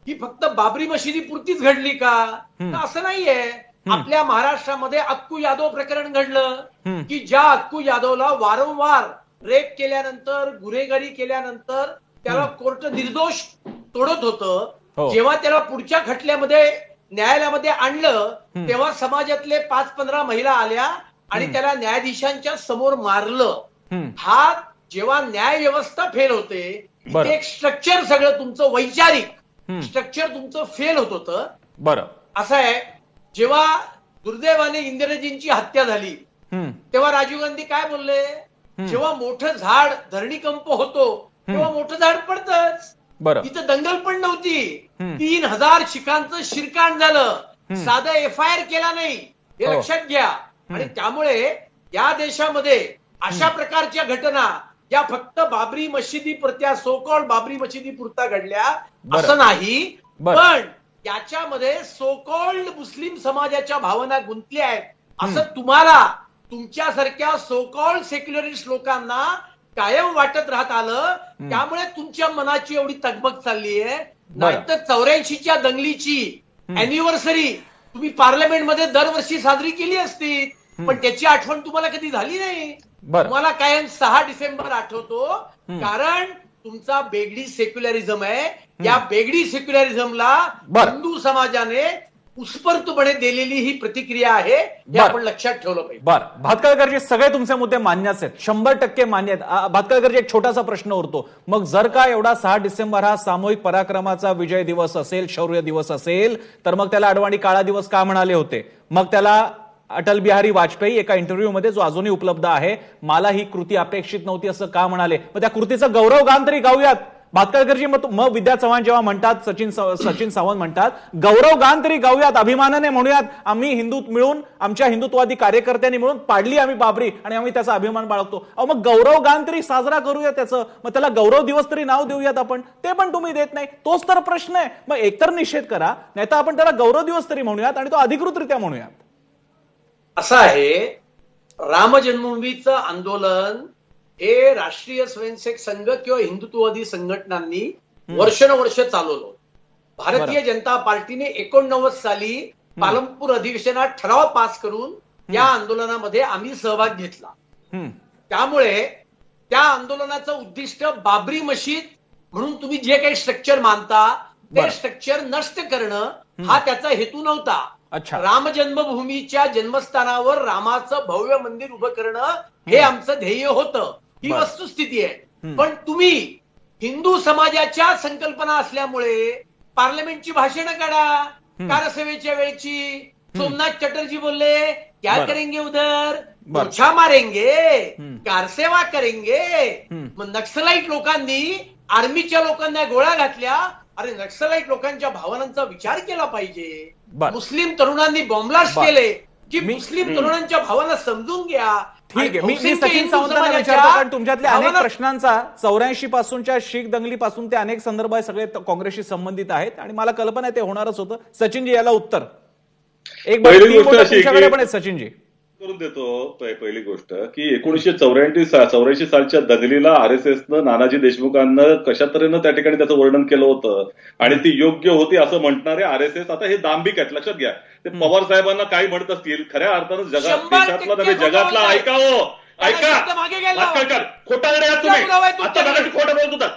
Speaker 4: ही फक्त बाबरी मशिदीपुरतीच घडली का? असं नाहीये. आपल्या महाराष्ट्रामध्ये अक्कू यादव प्रकरण घडलं की ज्या अक्कू यादवला वारंवार रेप केल्यानंतर, गुन्हेगारी केल्यानंतर त्याला कोर्ट निर्दोष तोडत होतं. जेव्हा त्याला पुढच्या खटल्यामध्ये न्यायालयामध्ये आणलं तेव्हा समाजातले 5-15 महिला आल्या आणि त्याला न्यायाधीशांच्या समोर मारलं. हा जेव्हा न्याय व्यवस्था फेल होते, एक स्ट्रक्चर सगळं तुमचं वैचारिक स्ट्रक्चर तुमचं फेल होत होतं.
Speaker 2: बरं.
Speaker 4: असं आहे, जेव्हा दुर्दैवाने इंदिराजींची हत्या झाली तेव्हा राजीव गांधी काय बोलले? जेव्हा मोठं झाड धरणीकंप होतो तेव्हा मोठं झाड पडतंच. तिथं दंगल पण नव्हती. 3000 शिखांचं शिरकाण झालं, साधं FIR केला नाही, हे लक्षात घ्या. आणि त्यामुळे या देशामध्ये अशा प्रकारच्या घटना या फक्त बाबरी मशिदी पुरत्या, सोकॉल्ड बाबरी मशिदी पुरता घडल्या असं नाही, पण याच्यामध्ये सोकॉल्ड मुस्लिम समाजाच्या भावना गुंतल्या आहेत असं तुम्हाला तुमच्यासारख्या सोकॉल्ड सेक्युलरिस्ट लोकांना कायम वाटत राहत आलं. त्यामुळे तुमच्या मनाची एवढी तगमग चालली आहे. नाहीतर 84च्या दंगलीची अॅनिव्हर्सरी तुम्ही पार्लमेंटमध्ये दरवर्षी साजरी केली असती, पण त्याची आठवण तुम्हाला कधी झाली नाही. तुम्हाला कायम 6 डिसेंबर आठवतो कारण तुमचा बेगडी सेक्युलरिझम आहे. या बेगडी सेक्युलरिझमला हिंदू समाजाने उत्स्फूर्तपणे दिलेली ही प्रतिक्रिया आहे, हे आपण लक्षात ठेवलं पाहिजे.
Speaker 2: बरं, भातखळकरजी सगळे तुमचे मुद्दे मान्यच आहेत, 100% मान्य आहेत. भातखळकरजी एक छोटासा प्रश्न उरतो, मग जर का एवढा 6 डिसेंबर हा सामूहिक पराक्रमाचा विजय दिवस असेल, शौर्य दिवस असेल, तर मग त्याला अडवाणी काळा दिवस का म्हणाले होते? मग त्याला अटल बिहारी वाजपेयी एका इंटरव्ह्यूमध्ये जो अजूनही उपलब्ध आहे, मला ही कृती अपेक्षित नव्हती असं का म्हणाले? मग त्या कृतीचं गौरवगान तरी गाऊयात. भातखळकरजी मग विद्या चव्हाण जेव्हा म्हणतात, सचिन सावंत म्हणतात गौरवगान तरी गाऊयात, अभिमानाने म्हणूयात आम्ही हिंदू मिळून, आमच्या हिंदुत्ववादी कार्यकर्त्यांनी मिळून पाडली आम्ही बाबरी आणि आम्ही त्याचा अभिमान बाळगतो. मग गौरवगान तरी साजरा करूया त्याचं, मग त्याला गौरव दिवस तरी नाव देऊयात आपण. ते पण तुम्ही देत नाही, तोच तर प्रश्न आहे. मग एकतर निषेध करा, नाही तर आपण त्याला गौरव दिवस तरी म्हणूयात आणि तो अधिकृतरित्या म्हणूयात.
Speaker 4: असं आहे, राम जन्मभूमीचं आंदोलन हे राष्ट्रीय स्वयंसेवक संघ किंवा हिंदुत्ववादी संघटनांनी वर्षानुवर्ष चालवलं. भारतीय जनता पार्टीने 89 साली पालमपूर अधिवेशनात ठराव पास करून या आंदोलनामध्ये आम्ही सहभाग घेतला. त्यामुळे त्या आंदोलनाचं उद्दिष्ट बाबरी मशीद म्हणून तुम्ही जे काही स्ट्रक्चर मानता ते स्ट्रक्चर नष्ट करणं हा त्याचा हेतू नव्हता. राम जन्मभूमीच्या जन्मस्थानावर रामाचं भव्य मंदिर उभं करणं हे आमचं ध्येय होतं. ही वस्तुस्थिती आहे. पण तुम्ही हिंदू समाजाच्या संकल्पना असल्यामुळे पार्लमेंटची भाषणं काढा. कारसेवेच्या वेळची सोमनाथ चटर्जी बोलले क्या करेंगे उधर, मोर्चा मारेंगे, कारसेवा करेंगे. मग नक्सलाईट लोकांनी आर्मीच्या लोकांना गोळ्या घातल्या. अरे नक्सलाईट लोकांच्या भावनांचा विचार केला पाहिजे. मुस्लिम तरुणांनी बॉम्बलास्ट केले की मुस्लिम तरुणांच्या भावना समजून घ्या.
Speaker 2: ठीक आहे, मी सचिन सावंतांना विचारतो कारण तुमच्यातल्या अनेक प्रश्नांचा 84 पासूनच्या शीख दंगलीपासून ते अनेक संदर्भ सगळे काँग्रेसशी संबंधित आहेत आणि मला कल्पना आहे ते होणारच होतं. सचिनजी याला उत्तर एक तुमच्याकडे पण आहे. सचिनजी
Speaker 5: करून देतो. पहिली गोष्ट की 1984 सालच्या दंगलीला RSSनं नानाजी देशमुखांना कशा तऱ्हेनं त्या ठिकाणी त्याचं वर्णन केलं होतं आणि ती योग्य होती असं म्हणणारे RSS आता हे दांभिक आहेत. लक्षात घ्या, ते पवार साहेबांना काही म्हणत असतील, खऱ्या अर्थानं देशातला नव्हे जगातला ऐकावं. ऐका खोटारडे आहात तुम्ही, आता खोटं बोलत होतात.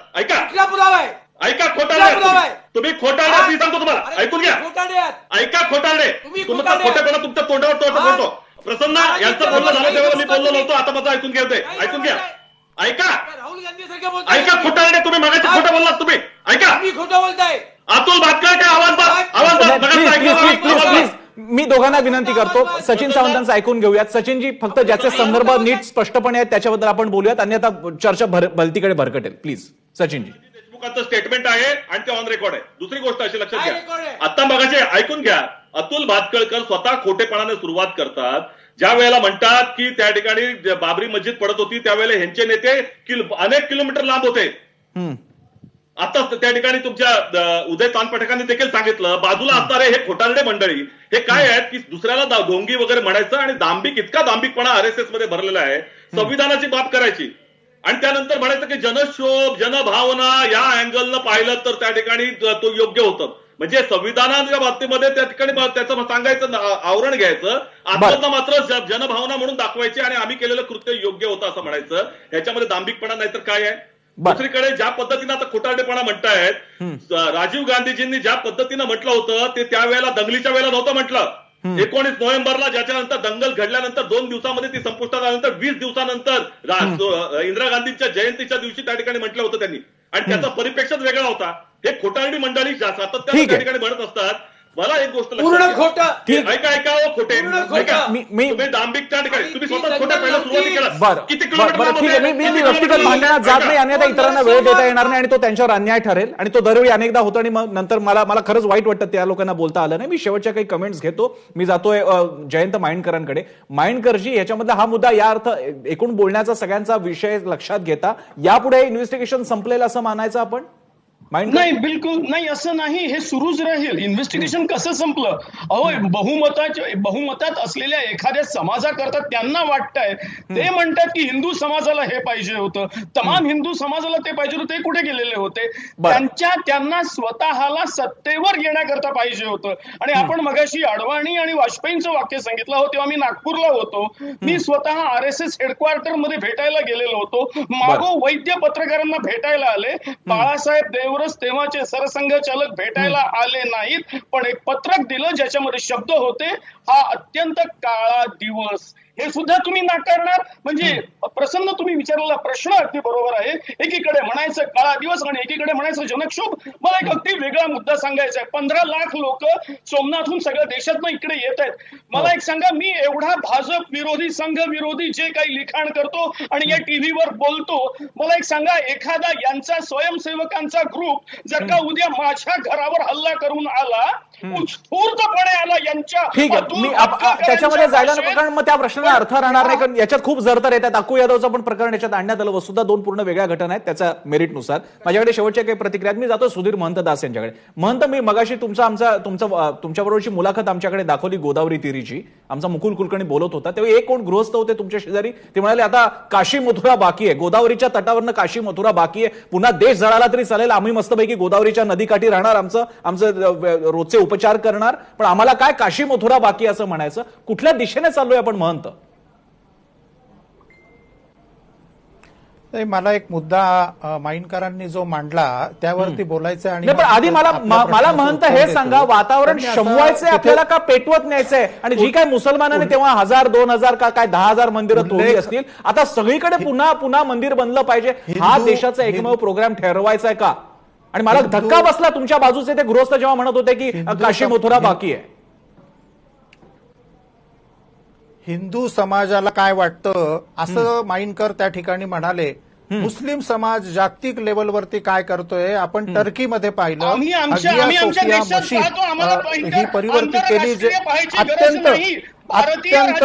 Speaker 5: ऐका खोटारडे तुम्ही खोटारडे, मी सांगतो तुम्हाला, ऐकून घ्या, ऐका खोटारडे, तुमचा खोटेपणा तुमच्या तोंडावर बोलतो. प्रसन्न यांचं बोलणं झालं तेव्हा मी बोललो नव्हतो, आता माझं ऐकून घ्यायचंय, ऐकून घ्या, ऐका,
Speaker 4: राहुल गांधी सारखं
Speaker 5: ऐका खोटारडे, तुम्ही मागायचे खोटं बोललात, तुम्ही ऐका,
Speaker 4: मी खोटं बोलताय.
Speaker 5: अतुल भातकर काय आवाज
Speaker 2: मी दोघांना विनंती करतो, सचिन सावंतांचं ऐकून घेऊयात. सचिनजी, फक्त ज्याचे संदर्भ नीट स्पष्टपणे आहेत त्याच्याबद्दल आपण बोलूयात, अन्यथा चर्चा भलतीकडे भरकटेल. प्लीज सचिनजी.
Speaker 5: देशमुखांचं स्टेटमेंट आहे आणि ते ऑन रेकॉर्ड आहे. दुसरी गोष्ट अशी लक्षात घ्या, आता मगाशी ऐकून घ्या, अतुल भातखळकर स्वतः खोटेपणाने सुरुवात करतात. ज्या वेळेला म्हणतात की त्या ठिकाणी बाबरी मस्जिद पडत होती त्यावेळेला ह्यांचे नेते अनेक किलोमीटर लांब होते. आता त्या ठिकाणी तुमच्या उदय तानपटकांनी देखील सांगितलं, बाजूला असणारे हे खोटारडे मंडळी हे काय आहेत की दुसऱ्याला ढोंगी वगैरे म्हणायचं आणि इतका दांभिकपणा आरएसएस मध्ये भरलेला आहे, संविधानाची बाब करायची आणि त्यानंतर म्हणायचं की जनशोभ जनभावना या अँगलनं पाहिलं तर त्या ठिकाणी तो योग्य होतं. म्हणजे संविधानाच्या बाबतीमध्ये त्या ठिकाणी त्याचं सांगायचं आवरण घ्यायचं, आत्महत्या मात्र जनभावना म्हणून दाखवायची आणि आम्ही केलेलं कृत्य योग्य होतं असं म्हणायचं. ह्याच्यामध्ये दांभिकपणा नाही तर काय आहे. दुसरीकडे ज्या पद्धतीनं आता खोटारडेपणा म्हणतायत, राजीव गांधीजींनी ज्या पद्धतीनं म्हटलं होतं ते त्यावेळेला दंगलीच्या वेळेला नव्हतं म्हटलं. 19 नोव्हेंबरला ज्याच्यानंतर दंगल घडल्यानंतर 2 दिवसामध्ये ती संपुष्टात आल्यानंतर 20 दिवसानंतर इंदिरा गांधींच्या जयंतीच्या दिवशी त्या ठिकाणी म्हटलं होतं त्यांनी, आणि त्याचा परिप्रेक्षच वेगळा होता. हे खोटारडी मंडळी सातत्याने त्या ठिकाणी म्हणत असतात. मला एक गोष्ट
Speaker 4: पूर्ण खोटं,
Speaker 5: ऐका खोटे, तुम्ही दांभिक त्या ठिकाणी तुम्ही स्वतः खोट्या पहिल्या सुरुवाती केला. किती किलोमीटर
Speaker 2: मी व्यक्तिगत भांडणात जात नाही, अन्यथा इतरांना वेळ देता येणार नाही आणि तो त्यांच्यावर अन्याय ठरेल आणि तो दरवेळी अनेकदा होतो आणि मग नंतर मला खरंच वाईट वाटतं त्या लोकांना बोलता आलं नाही. मी शेवटच्या काही कमेंट्स घेतो. मी जातोय जयंत माइंडकरांकडे. माइंडकरजी, याच्यामधला हा मुद्दा या अर्थ एकूण बोलण्याचा सगळ्यांचा विषय लक्षात घेता यापुढे इन्व्हेस्टिगेशन संपलेलं असं मानायचं आपण?
Speaker 9: नाही, बिलकुल नाही, असं नाही. हे सुरूच राहील. इन्व्हेस्टिगेशन कसं संपलं? अहो, बहुमतात असलेल्या एखाद्या समाजाकरता त्यांना वाटतंय, ते म्हणतात की हिंदू समाजाला हे पाहिजे होतं, तमाम हिंदू समाजाला ते पाहिजे होतं, ते कुठे गेलेले होते? त्यांना स्वतःला सत्तेवर येण्याकरता पाहिजे होतं. आणि आपण मगाशी अडवाणी आणि वाजपेयींचं वाक्य सांगितलं हो, तेव्हा मी नागपूरला होतो. मी स्वतः RSS हेडक्वार्टर मध्ये भेटायला गेलेलो होतो. मागो वैद्य पत्रकारांना भेटायला आले. बाळासाहेब देवरस तेव्हाचे सरसंघचालक भेटायला आले नाहीत, पण एक पत्रक दिलं ज्याच्यामध्ये शब्द होते, हा अत्यंत काळा दिवस. हे सुद्धा तुम्ही नाकारणार? म्हणजे प्रसन्न, तुम्ही विचारलेला प्रश्न अगदी बरोबर आहे. एकीकडे म्हणायचं काळा दिवस आणि एकीकडे म्हणायचं जनक्षोभ. मला एक अगदी वेगळा मुद्दा सांगायचा आहे. 15 लाख लोक सोमनाथहून सगळ्या देशातनं इकडे येत आहेत. मला एक सांगा, मी एवढा भाजप विरोधी, संघ विरोधी जे काही लिखाण करतो आणि या टीव्हीवर बोलतो, मला एक सांगा, एखादा यांचा स्वयंसेवकांचा ग्रुप जर का उद्या माझ्या घरावर हल्ला करून आला, उत्स्फूर्तपणे आला, यांच्या
Speaker 2: त्याच्यामध्ये जायला नको, कारण मग त्या प्रश्नाला अर्थ राहणार नाही, कारण याच्यात खूप जरतर येतात. अक्कू यादवचं पण प्रकरण याच्यात आणण्यात आलं. वस्तुतः 2 पूर्ण वेगळ्या घटना आहेत त्याच्या मेरिटनुसार. माझ्याकडे शेवटच्या काही प्रतिक्रिया. मी जातो सुधीर महंत दास यांच्याकडे. महंत, मी मगाशी तुमच्याबरोबरची मुलाखत आमच्याकडे दाखवली गोदावरी तिरीची. आमचा मुकुल कुलकर्णी बोलत होता तेव्हा एक कोण गृहस्थ होते तुमच्या शेजारी, ते म्हणाले आता काशी मथुरा बाकी आहे, गोदावरीच्या तटावरनं काशी मथुरा बाकी आहे, पुन्हा देश जळाला तरी चालेल, आम्ही मस्तपैकी गोदावरीच्या नदीकाठी राहणार, आमचं रोजचे उपचार करणार, पण आम्हाला काय काशी मथुरा बाकी असं म्हणायचं. कुठल्या दिशेने चाललोय आपण महंत?
Speaker 8: मला एक मुद्दा माइंडकरांनी जो मांडला त्यावरती बोलायचं आणि
Speaker 2: आधी मला महंत हे सांगा, वातावरण शमवायचंय आपल्याला का पेटवत न्यायचंय? आणि जी काय मुसलमानांनी तेव्हा 1000 2000 का काय 10,000 मंदिरं तोडली असतील, आता सगळीकडे पुन्हा मंदिर बनलं पाहिजे, हा देशाचा एकमेव प्रोग्राम ठरवायचा आहे का? आणि मला धक्का बसला तुमच्या बाजूचे ते गृहस्थ जेव्हा म्हणत होते की काशी मथुरा बाकी आहे.
Speaker 8: हिंदू समाजाला काय वाटतं असं माइंडकर त्या ठिकाणी म्हणाले. मुस्लिम समाज जागतिक लेवलवरती काय करतोय आपण टर्कीमध्ये पाहिलं. हगिया सोफिया मशीद ही परिवर्तित केली, जे अत्यंत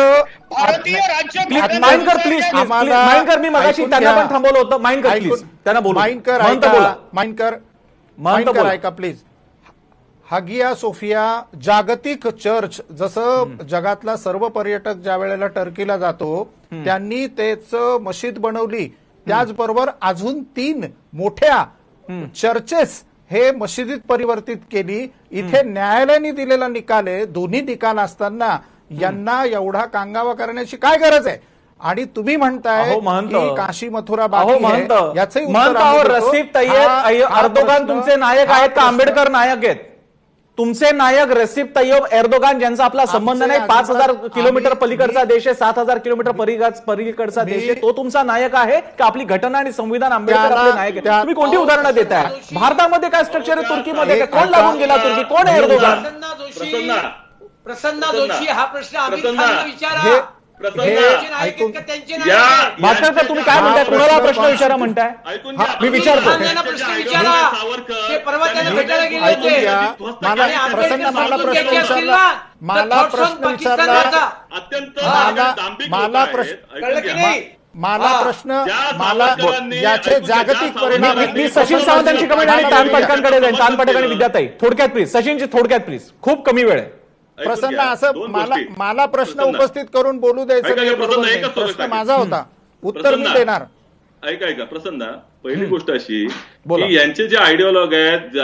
Speaker 2: माइंडकर प्लीज, माइंडकर मी मगाशी त्यांना पण थांबवलं होतं. माइंडकर प्लीज, त्यांना बोलू.
Speaker 8: माइंडकर ऐका प्लीज. हगिया सोफिया जागतिक चर्च, जसं जगातला सर्व पर्यटक ज्या वेळेला टर्कीला जातो त्यांनी त्याच मशीद बनवली, त्याचबरोबर अजून 3 मोठ्या चर्चेस हे मशिदीत परिवर्तित केली. इथे न्यायालयाने दिलेला निकाल आहे. दोन्ही निकाल असताना यांना एवढा कांगावा करण्याची काय गरज आहे? आणि तुम्ही म्हणताय
Speaker 2: अहो, महंत.
Speaker 8: की काशी मथुरा
Speaker 2: अहो
Speaker 8: बाकी
Speaker 2: महंत
Speaker 8: आहे. याचंही उत्तर
Speaker 2: महंत,
Speaker 8: आम्ही
Speaker 2: अहो
Speaker 8: देतो.
Speaker 2: रसिफ तय्यब
Speaker 8: हा
Speaker 2: एर्दोगान
Speaker 8: प्रश्न-
Speaker 2: तुमचे नायक
Speaker 8: हा
Speaker 2: आहेत का
Speaker 8: प्रश्न-
Speaker 2: आंबेडकर नायक आहेत? तुमचे नायक रसिफ तय्यब एर्दोगान ज्यांचा आपला संबंध
Speaker 8: आमचे
Speaker 2: नाही, 5,000
Speaker 8: आम्ही-
Speaker 2: किलोमीटर पलीकडचा देश आहे, 7,000 किलोमीटर पलीकडचा देश आहे, तो तुमचा नायक आहे का आपली घटना आणि संविधान आंबेडकर आपले नायक आहे? तुम्ही कोणती उदाहरणं देताय? भारतामध्ये काय स्ट्रक्चर आहे, तुर्कीमध्ये काय? कोण लागून गेला तुर्की? कोण आहे एर्दोगान?
Speaker 4: प्रसन्ना जोशी हा प्रश्न आमिर खानला विचारा.
Speaker 8: हे
Speaker 4: त्यांचे नायक आहेत का त्यांचे नायक आहेत?
Speaker 2: भास्करकर तुम्ही काय म्हणताय? कुणाला प्रश्न विचारा म्हणताय? मी विचारतो.
Speaker 4: त्यांना प्रश्न विचारा. ते परवा त्यांना भेटायला गेले
Speaker 8: ऐकून
Speaker 4: होते.
Speaker 8: घ्या. मला
Speaker 4: आणि आंबेडकर
Speaker 8: प्रसन्न मला
Speaker 4: समजून
Speaker 8: प्रश्न
Speaker 4: घ्यायचे असतील
Speaker 8: विचारला.
Speaker 4: ना, तर
Speaker 8: मला
Speaker 4: thoughts on
Speaker 8: प्रश्न
Speaker 4: पाकिस्तान
Speaker 8: विचारला.
Speaker 4: वाचा.
Speaker 8: मला प्रश्न
Speaker 4: कळलं की नाही?
Speaker 8: मला प्रश्न मला याचे जागतिक परिणाम
Speaker 2: मी सचिन सावंतांची कमेंट आणि तान पटकांकडे जाईन. तान पटक आणि विद्याताई थोडक्यात प्लीज. सचिनची थोडक्यात प्लीज, खूप कमी वेळ आहे.
Speaker 8: प्रसन्न असं मला प्रश्न उपस्थित करून बोलू द्यायचं नाही, बरोबर नाही. प्रश्न माझा होता, उत्तर मी देणार.
Speaker 5: ऐका प्रसन्न, पहिली गोष्ट अशी की यांचे जे आयडिओलॉग आहेत,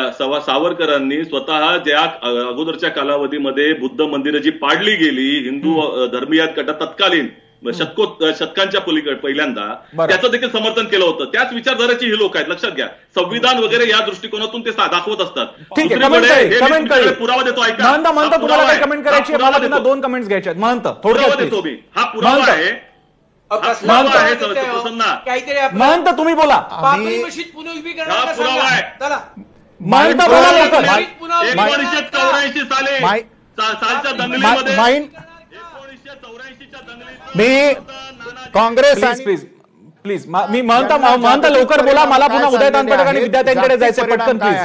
Speaker 5: सावरकरांनी स्वतः ज्या अगोदरच्या कालावधीमध्ये बुद्ध मंदिरं जी पाडली गेली हिंदू धर्मीयात गटात तत्कालीन शतकांच्या पलीकडे पहिल्यांदा, त्याचं देखील समर्थन केलं होतं. त्याच विचारधाराची ही लोक आहेत, लक्षात घ्या. संविधान वगैरे या दृष्टिकोनातून ते दाखवत असतात.
Speaker 2: ठीक आहे, कमेंट कळली.
Speaker 5: पुरावा देतो, ऐका.
Speaker 2: महंत तुम्हाला काही कमेंट करायची? मला पुन्हा 2 कमेंट्स घ्यायच्या आहेत. महंत थोडक्यात
Speaker 5: देतो
Speaker 2: please.
Speaker 5: मी. हा पुरावा आहे.
Speaker 2: महंत तुम्ही बोला.
Speaker 4: बाबरी मशीद पुन्हा उभी करणार का
Speaker 5: पुरावा आहे.
Speaker 4: सांगा. चला.
Speaker 2: महंत बोला लवकर.
Speaker 5: 1984 सालच्या दंगलीमध्ये, 1984च्या दंगलीत
Speaker 8: मी काँग्रेस
Speaker 2: प्लीज प्लीज प्लीज मी महंत लवकर बोला. मला पुन्हा उदय तानपटक आणि विद्याताईंकडे जायचं, पटकन प्लीज.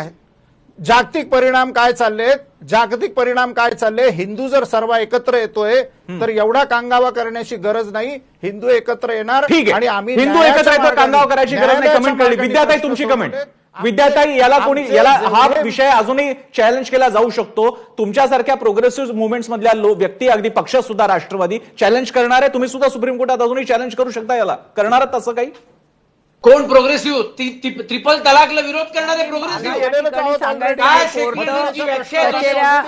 Speaker 8: जागतिक परिणाम काय चाललेत? जागतिक परिणाम काय चालले? हिंदू जर सर्व एकत्र येतोय तर एवढा कांगावा करण्याची गरज नाही. हिंदू एकत्र येणार.
Speaker 2: ठीक आहे,
Speaker 8: आणि आम्ही
Speaker 2: हिंदू एकत्र येतो, कांगावा करायची गरज नाही. कमेंट कळली. विद्याताई तुमची कमेंट. विद्याताई, याला हा विषय अजूनही चॅलेंज केला जाऊ शकतो. तुमच्यासारख्या प्रोग्रेसिव्ह मुवमेंट्स मधल्या व्यक्ती, अगदी पक्ष सुद्धा राष्ट्रवादी चॅलेंज करणार आहे. तुम्ही सुद्धा सुप्रीम कोर्टात अजूनही चॅलेंज करू शकता. याला करणार तसं काही?
Speaker 4: कोण प्रोग्रेसिव्ह? ट्रिपल तलाकला विरोध करणारे प्रोग्रेसिव्ह?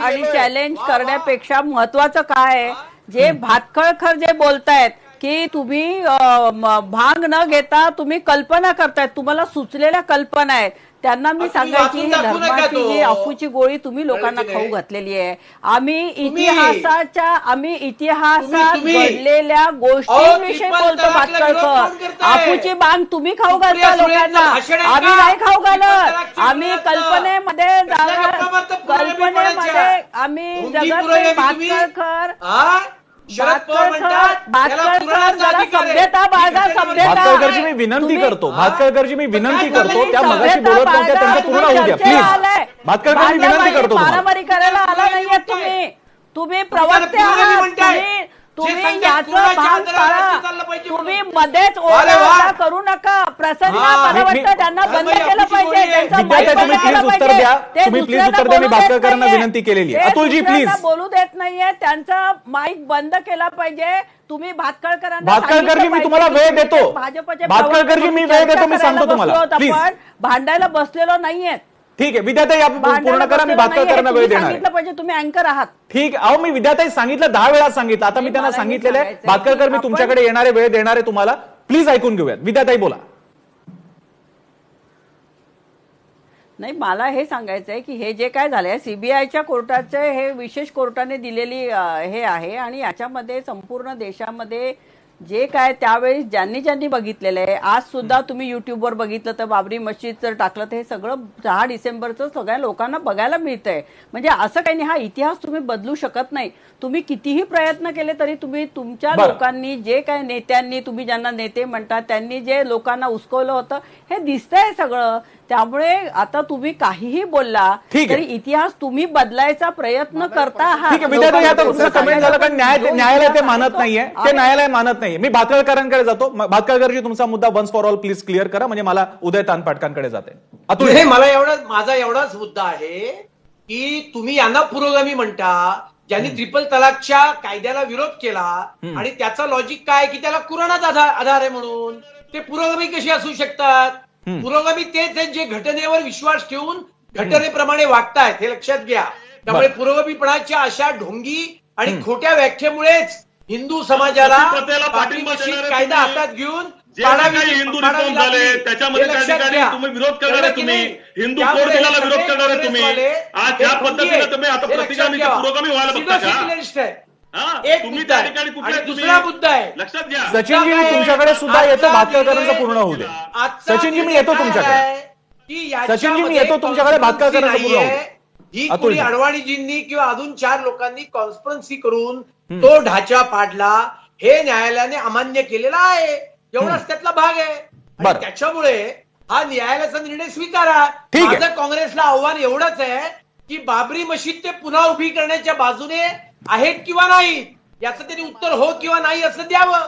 Speaker 7: आणि चॅलेंज करण्यापेक्षा महत्वाचं काय आहे, जे भातखळखर जे बोलतायत की तुम्ही भांग न घेता तुम्ही कल्पना करतायत, तुम्हाला सुचलेल्या कल्पना आहेत, त्यांना मी सांगायची ही धर्माची जी अफूची गोळी तुम्ही लोकांना खाऊ घातलेली आहे. आम्ही इतिहासात घडलेल्या गोष्टींविषयी बोलतो. भातखळकर, अफूची बांग तुम्ही खाऊ घालता लोकांना, आम्ही नाही खाऊ घालत. आम्ही कल्पनेमध्ये आम्ही जगत. भातखळकर
Speaker 2: भातखळकरजी मी विनंती करतो. त्या मगाशी बोलत नव्हत्या, त्यांचं पूर्ण होऊ द्या प्लीज. भातखळकर मी विनंती करतो.
Speaker 7: मारामारी करायला आला नाहीये तुम्ही प्रवक्ते आहात. तुम्ही याचं भान पाळा. तुम्ही मध्येच ओरडा करू नका. प्रसन्ना मला वाटतं त्यांना बंद केलं पाहिजे.
Speaker 2: तुम्ही प्लीज उत्तर द्या. तुम्ही प्लीज उत्तर द्या. मी भातखळकरांना विनंती केलेली आहे. अतुलजी प्लीज.
Speaker 7: बोलू देत नाहीये. त्यांचा माईक बंद केला पाहिजे. तुम्ही
Speaker 2: भातखळकरजी मी तुम्हाला वेळ देतो. भातखळकरजी मी वेळ देतो. मी सांगतो तुम्हाला प्लीज.
Speaker 7: भांडायला बसलेलो नाहीये.
Speaker 2: ठीक आहे विद्याताई, आपण पूर्ण करा. मी भातखळकरांना वेळ देणार आहे.
Speaker 7: पाहिजे तुम्ही अँकर आहात.
Speaker 2: ठीक आहे. अहो मी विद्याताई सांगितलं 10 वेळा सांगितलं. आता मी त्यांना सांगितलेलं आहे. भातखळकर मी तुमच्याकडे येणारे वेळ देणार आहे तुम्हाला. प्लीज ऐकून घेऊयात. विद्याताई बोला.
Speaker 7: नाही, मला हे सांगायचं आहे की हे जे काय झालंय सीबीआयच्या कोर्टाचे हे विशेष कोर्टाने दिलेली हे आहे आणि याच्यामध्ये संपूर्ण देशामध्ये जे काय त्यावेळी ज्यांनी बघितलेलं आहे, आज सुद्धा तुम्ही युट्यूबवर बघितलं तर बाबरी मस्जिद जर टाकलं तर हे सगळं 6 डिसेंबरचं सगळ्या लोकांना बघायला मिळतंय. म्हणजे असं काही नाही, हा इतिहास तुम्ही बदलू शकत नाही. तुम्ही कितीही प्रयत्न केले तरी तुम्ही तुमच्या लोकांनी जे काय नेत्यांनी, तुम्ही ज्यांना नेते म्हणतात त्यांनी जे लोकांना उस्कवलं होतं हे दिसतंय सगळं. त्यामुळे आता तुम्ही काहीही बोलला तरी इतिहास तुम्ही बदलायचा प्रयत्न करता आहात.
Speaker 2: ठीक आहे विद्यार्थी, आता तुमचं कमेंट झालं कारण न्यायालय ते मानत नाहीये. ते न्यायालय मानत नाहीये. मी भातखळकरांकडे जातो. भातखळकरजी तुमचा मुद्दा once for all please clear करा, म्हणजे मला उदय तानपाटकांकडे जाते.
Speaker 4: अतुल, माझा एवढाच मुद्दा आहे की तुम्ही यांना पुरोगामी म्हणता, ज्यांनी ट्रिपल तलाकच्या कायद्याला विरोध केला आणि त्याचा लॉजिक काय की त्याला कुराणात आधार आहे म्हणून. ते पुरोगामी कशी असू शकतात? पुरोगामी तेच आहेत जे घटनेवर विश्वास ठेवून घटनेप्रमाणे वागतायत, हे लक्षात घ्या. त्यामुळे पुरोगामीपणाच्या अशा ढोंगी आणि खोट्या व्याख्येमुळेच हिंदू समाजाला
Speaker 5: प्रथेला पाठिंबा
Speaker 4: बाबरी
Speaker 5: देणारे
Speaker 4: कायदा
Speaker 5: तुम्ही,
Speaker 4: हातात घेऊन
Speaker 5: जे काही हिंदू रिफॉर्म झाले त्याच्यामध्ये त्या ठिकाणी तुम्ही विरोध करणारे, तुम्ही हिंदू कोड बिलाला विरोध करणारे, तुम्ही आज ज्या पद्धतीने तुम्ही आता प्रतिगामी पुरोगामी व्हायला बघता का? तुम्ही त्या ठिकाणी कुठे
Speaker 4: दुसरा मुद्दा आहे,
Speaker 5: लक्षात घ्या.
Speaker 2: सचिनजी मी तुमच्याकडे सुद्धा येतो, भातकळकरांचं पूर्ण होऊ दे. सचिनजी मी येतो तुमच्याकडे. सचिनजी मी येतो तुमच्याकडे, भातकळकरांचं पूर्ण होऊ दे.
Speaker 4: ही कोणी अडवाणीजींनी किंवा अजून 4 लोकांनी कॉन्स्परन्सी करून तो ढाचा पाडला, हे न्यायालयाने अमान्य केलेला आहे. एवढाच त्यातला भाग आहे. आणि त्याच्यामुळे हा न्यायालयाचा निर्णय स्वीकारा. माझं काँग्रेसला आव्हान एवढंच आहे की बाबरी मशीद ते पुन्हा उभी करण्याच्या बाजूने आहेत किंवा नाही, याचं त्यांनी उत्तर हो किंवा नाही असं द्यावं.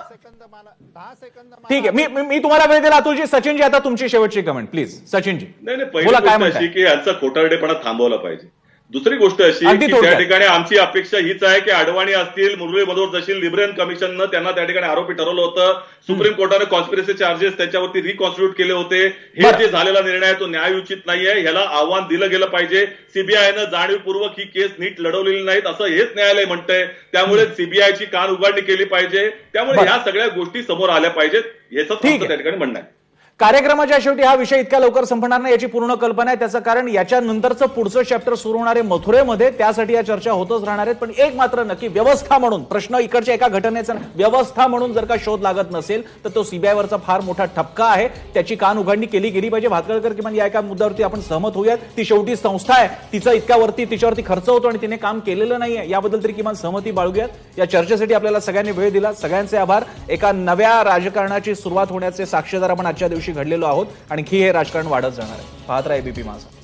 Speaker 2: ठीक आहे, मी तुम्हाला वेळ दिला अतुलजी. सचिनजी आता तुमची शेवटची कमेंट प्लीज. सचिनजी
Speaker 5: नाही, पहिली गोष्ट अशी की यांचा खोटारडेपणा थांबवला पाहिजे. दुसरी गोष्ट अशी की त्या ठिकाणी आमची अपेक्षा हीच आहे की अडवाणी असतील, मुरली मनोहर जोशी, लिबरेन कमिशननं त्यांना त्या ठिकाणी आरोपी ठरवलं होतं. सुप्रीम कोर्टाने कॉन्स्पिरसी चार्जेस त्यांच्यावरती रिकॉन्स्टिट्यूट केले होते. हे जे झालेला निर्णय आहे तो न्यायउचित नाहीये, ह्याला आव्हान दिलं गेलं पाहिजे. सीबीआयनं जाणीवपूर्वक ही केस नीट लढवलेली नाहीत असं हेच न्यायालय म्हणतंय. त्यामुळे सीबीआयची कान उघडणी केली पाहिजे. त्यामुळे ह्या सगळ्या गोष्टी समोर आल्या पाहिजेत, याचं त्या ठिकाणी म्हणणं आहे.
Speaker 2: कार्यक्रमाच्या शेवटी हा विषय इतक्या लवकर संपणार नाही याची पूर्ण कल्पना आहे. त्याचं कारण याच्यानंतरचं पुढचं चॅप्टर सुरू होणारे मथुरेमध्ये, त्यासाठी या चर्चा होतच राहणार आहेत. पण एक मात्र नक्की, व्यवस्था म्हणून प्रश्न इकडच्या एका घटनेचा व्यवस्था म्हणून जर का शोध लागत नसेल तर तो सीबीआयवरचा फार मोठा ठपका आहे. त्याची कान उघडणी केली गेली पाहिजे. भातकळकर किमान या एका मुद्द्यावरती आपण सहमत होऊयात. ती शेवटी संस्था आहे, तिचा इतक्यावरती तिच्यावरती खर्च होतो आणि तिने काम केलेलं नाहीये, याबद्दल तरी किमान सहमती बाळगूयात. या चर्चेसाठी आपल्याला सगळ्यांनी वेळ दिला, सगळ्यांचे आभार. एका नव्या राजकारणाची सुरुवात होण्याचे साक्षीदार आपण आजच्या दिवशी घडलेलो आहोत. आणखी हे राजकारण वाढत जाणार आहे. पाहत राहा एबीपी माझा.